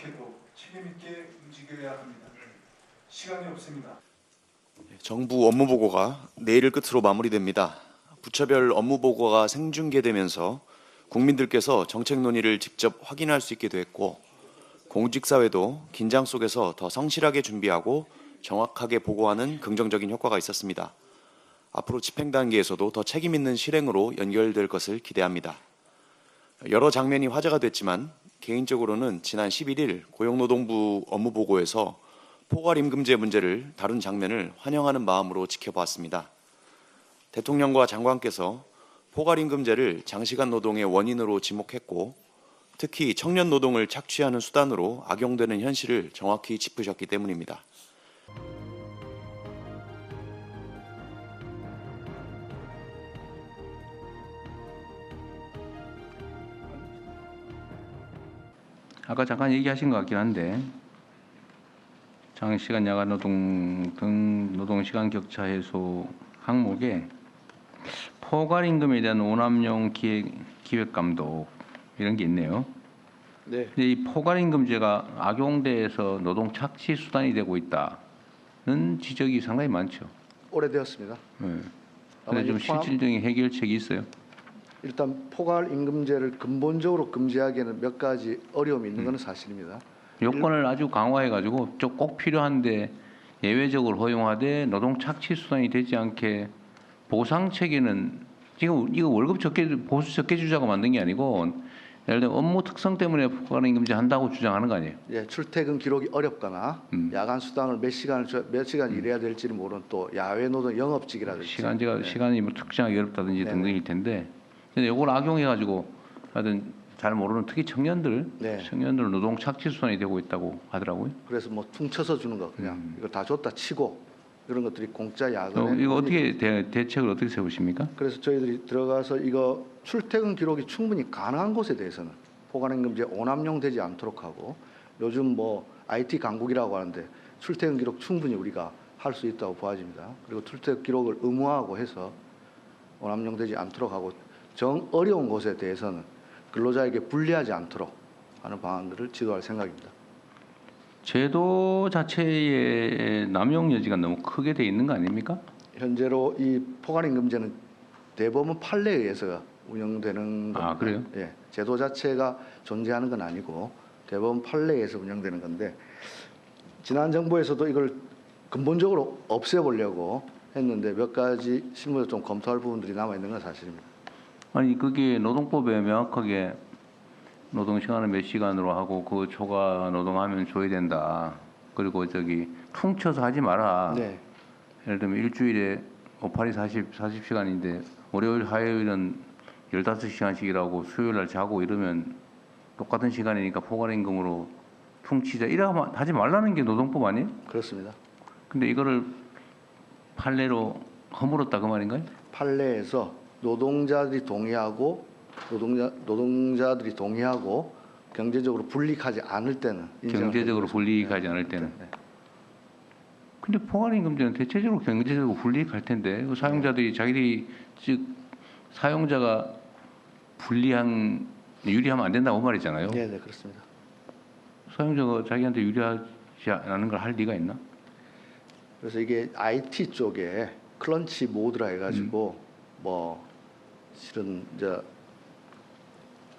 명확해도 책임있게 움직여야 합니다. 시간이 없습니다. 정부 업무보고가 내일을 끝으로 마무리됩니다. 부처별 업무보고가 생중계되면서 국민들께서 정책 논의를 직접 확인할 수 있게 됐고 공직사회도 긴장 속에서 더 성실하게 준비하고 정확하게 보고하는 긍정적인 효과가 있었습니다. 앞으로 집행 단계에서도 더 책임 있는 실행으로 연결될 것을 기대합니다. 여러 장면이 화제가 됐지만 개인적으로는 지난 11일 고용노동부 업무보고에서 포괄임금제 문제를 다룬 장면을 환영하는 마음으로 지켜봤습니다. 대통령과 장관께서 포괄임금제를 장시간 노동의 원인으로 지목했고 특히 청년 노동을 착취하는 수단으로 악용되는 현실을 정확히 짚으셨기 때문입니다. 아까 잠깐 얘기하신 것 같긴 한데 장시간 야간 노동 등 노동시간 격차 해소 항목에 포괄임금에 대한 오남용 기획감독 이런 게 있네요. 네. 근데 이 포괄임금제가 악용돼서 노동 착취 수단이 되고 있다는 지적이 상당히 많죠. 오래되었습니다. 네. 근데 좀 실질적인 해결책이 있어요. 일단 포괄임금제를 근본적으로 금지하기에는 몇 가지 어려움이 있는 것은 사실입니다. 요건을 아주 강화해가지고 좀 꼭 필요한데 예외적으로 허용하되 노동 착취 수단이 되지 않게 보상 체계는 지금 이거 월급 적게 보수 적게 주자고 만든 게 아니고 예를 들면 업무 특성 때문에 포괄임금제 한다고 주장하는 거 아니에요? 예, 출퇴근 기록이 어렵거나 야간 수당을 몇 시간 일해야 될지를 모르는 또 야외 노동 영업직이라든지 시간이 뭐 특정하기 어렵다든지 네네. 등등일 텐데 근데 이걸 악용해가지고 하여튼 잘 모르는 특히 청년들 노동 착취 수단이 되고 있다고 하더라고요. 그래서 뭐 퉁쳐서 주는 거 그냥 이거 다 줬다 치고 이런 것들이 공짜 야근에 이거 어떻게 대책을 어떻게 세우십니까? 그래서 저희들이 들어가서 이거 출퇴근 기록이 충분히 가능한 곳에 대해서는 포괄임금제 오남용되지 않도록 하고 요즘 뭐 IT 강국이라고 하는데 출퇴근 기록 충분히 우리가 할 수 있다고 보아집니다. 그리고 출퇴근 기록을 의무화하고 해서 오남용되지 않도록 하고 정 어려운 곳에 대해서는 근로자에게 불리하지 않도록 하는 방안들을 지도할 생각입니다. 제도 자체의 남용 여지가 너무 크게 돼 있는 거 아닙니까? 현재로 이 포괄임금제는 대법원 판례에 의해서 운영되는 겁니다. 아, 그래요? 예, 제도 자체가 존재하는 건 아니고 대법원 판례에 의해서 운영되는 건데 지난 정부에서도 이걸 근본적으로 없애보려고 했는데 몇 가지 실무에 좀 검토할 부분들이 남아 있는 건 사실입니다. 아니 그게 노동법에 명확하게 노동 시간을 몇 시간으로 하고 그 초과 노동하면 줘야 된다. 그리고 퉁쳐서 하지 마라. 네. 예를 들면 일주일에 5, 8이 40시간인데 월요일, 화요일은 15시간씩 일하고 수요일 날 자고 이러면 똑같은 시간이니까 포괄임금으로 퉁치자. 이러면 하지 말라는 게 노동법 아니에요? 그렇습니다. 근데 이거를 판례로 허물었다 그 말인가요? 판례에서 노동자들이 동의하고 경제적으로 불이익하지 않을 때는 경제적으로 불이익하지 않을 때는. 네. 근데 포괄임금제는 대체적으로 경제적으로 불이익할 텐데 그 사용자들이 자기들이 즉 사용자가 유리하면 안 된다고 말이잖아요. 네, 네, 그렇습니다. 사용자가 자기한테 유리하지 않은 걸 할 리가 있나? 그래서 이게 IT 쪽에 클런치 모드라 해가지고 뭐 실은 이제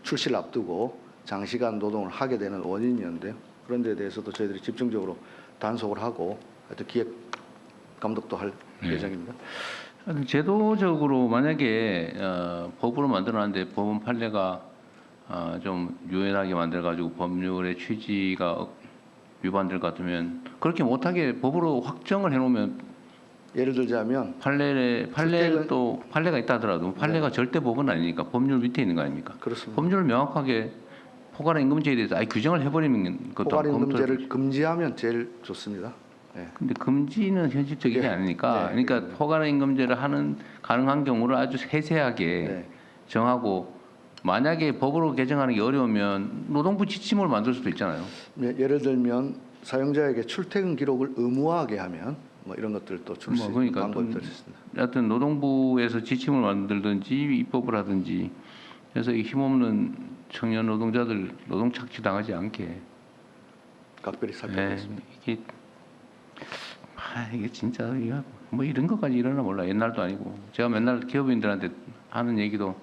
출시를 앞두고 장시간 노동을 하게 되는 원인이었는데요. 그런 데에 대해서도 저희들이 집중적으로 단속을 하고 하여튼 기획 감독도 할 예정입니다. 제도적으로 만약에 법으로 만들어놨는데 법원 판례가 좀 유연하게 만들어가지고 법률의 취지가 위반될 것 같으면 그렇게 못하게 법으로 확정을 해놓으면 예를 들자면 판례도 판례가 있다 하더라도 판례가 절대 법은 아니니까 법률 밑에 있는 거 아닙니까? 그렇습니다. 법률을 명확하게 포괄임금제에 대해서 규정을 해버리면 그것도 포괄임금제를 금지하면 제일 좋습니다. 네. 근데 금지는 현실적이지 않으니까 그러니까 포괄임금제를 하는 가능한 경우를 아주 세세하게 정하고 만약에 법으로 개정하는 게 어려우면 노동부 지침을 만들 수도 있잖아요. 네, 예를 들면 사용자에게 출퇴근 기록을 의무화하게 하면 뭐 이런 것들도 출시 그러니까 방법이 될 수 있습니다. 하여튼 노동부에서 지침을 만들든지 입법을 하든지 해서 이 힘없는 청년 노동자들 노동 착취 당하지 않게 각별히 살펴보겠습니다. 이게 진짜 이거 뭐 이런 것까지 일어나 몰라. 옛날도 아니고 제가 맨날 기업인들한테 하는 얘기도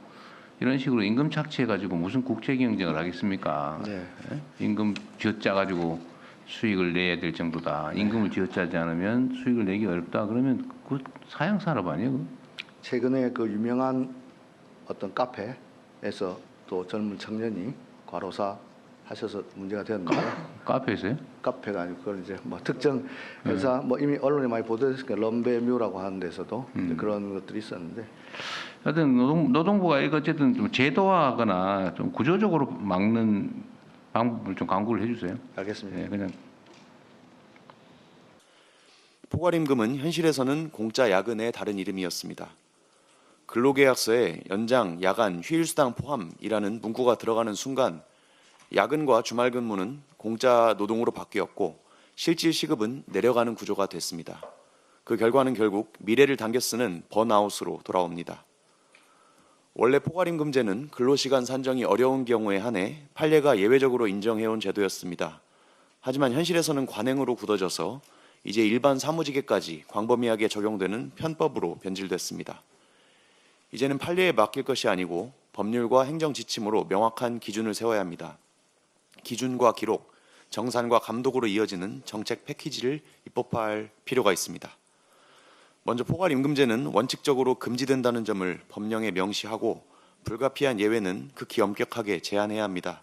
이런 식으로 임금 착취해가지고 무슨 국제 경쟁을 하겠습니까? 네. 예? 임금 쥐어짜가지고 수익을 내야 될 정도다. 임금을 쥐어짜지 않으면 수익을 내기 어렵다. 그러면 그 사양 산업 아니에요? 그거? 최근에 그 유명한 어떤 카페에서 또 젊은 청년이 과로사 하셔서 문제가 되었는데요. 카페에서요? 카페가 아니고 그걸 이제 뭐 특정 회사 뭐 이미 언론에 많이 보도됐으니까 럼베뮤라고 하는 데서도 이제 그런 것들이 있었는데 하여튼 노동부가 이거 어쨌든 좀 제도화하거나 좀 구조적으로 막는 방법을 좀 강구를 해주세요. 알겠습니다. 네, 그냥 포괄임금은 현실에서는 공짜 야근의 다른 이름이었습니다. 근로계약서에 연장, 야간, 휴일수당 포함이라는 문구가 들어가는 순간 야근과 주말 근무는 공짜 노동으로 바뀌었고 실질 시급은 내려가는 구조가 됐습니다. 그 결과는 결국 미래를 당겨 쓰는 번아웃으로 돌아옵니다. 원래 포괄임금제는 근로시간 산정이 어려운 경우에 한해 판례가 예외적으로 인정해온 제도였습니다. 하지만 현실에서는 관행으로 굳어져서 이제 일반 사무직에까지 광범위하게 적용되는 편법으로 변질됐습니다. 이제는 판례에 맡길 것이 아니고 법률과 행정 지침으로 명확한 기준을 세워야 합니다. 기준과 기록, 정산과 감독으로 이어지는 정책 패키지를 입법화할 필요가 있습니다. 먼저 포괄임금제는 원칙적으로 금지된다는 점을 법령에 명시하고 불가피한 예외는 극히 엄격하게 제한해야 합니다.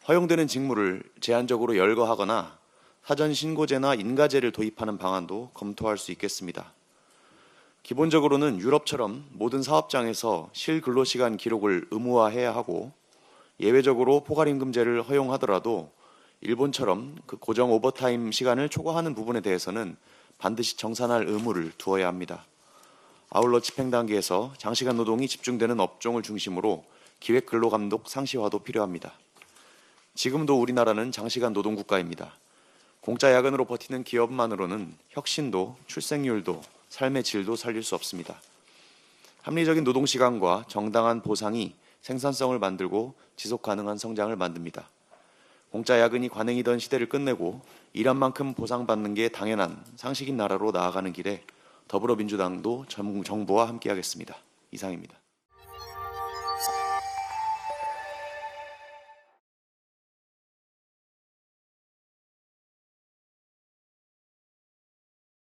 허용되는 직무를 제한적으로 열거하거나 사전 신고제나 인가제를 도입하는 방안도 검토할 수 있겠습니다. 기본적으로는 유럽처럼 모든 사업장에서 실근로시간 기록을 의무화해야 하고 예외적으로 포괄임금제를 허용하더라도 일본처럼 그 고정 오버타임 시간을 초과하는 부분에 대해서는 반드시 정산할 의무를 두어야 합니다. 아울러 집행 단계에서 장시간 노동이 집중되는 업종을 중심으로 기획근로감독 상시화도 필요합니다. 지금도 우리나라는 장시간 노동 국가입니다. 공짜 야근으로 버티는 기업만으로는 혁신도 출생률도 삶의 질도 살릴 수 없습니다. 합리적인 노동시간과 정당한 보상이 생산성을 만들고 지속 가능한 성장을 만듭니다. 공짜 야근이 관행이던 시대를 끝내고 일한 만큼 보상받는 게 당연한 상식인 나라로 나아가는 길에 더불어민주당도 정부와 함께하겠습니다. 이상입니다.